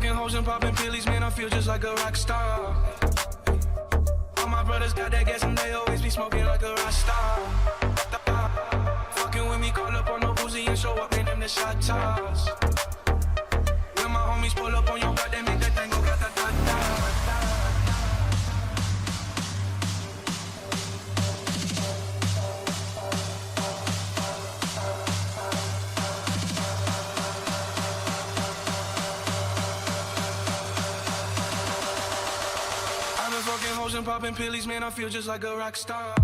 fucking hoes and popping pillies, man, I feel just like a rock star. All my brothers got that gas and they always be smoking like a rock star. Fucking with me, call up on no Uzi and show up in them the shot toss. When my homies pull up on your block, they make that thing go grata-ta-ta. I've been fucking hoes and popping pillies, man, I feel just like a rock star.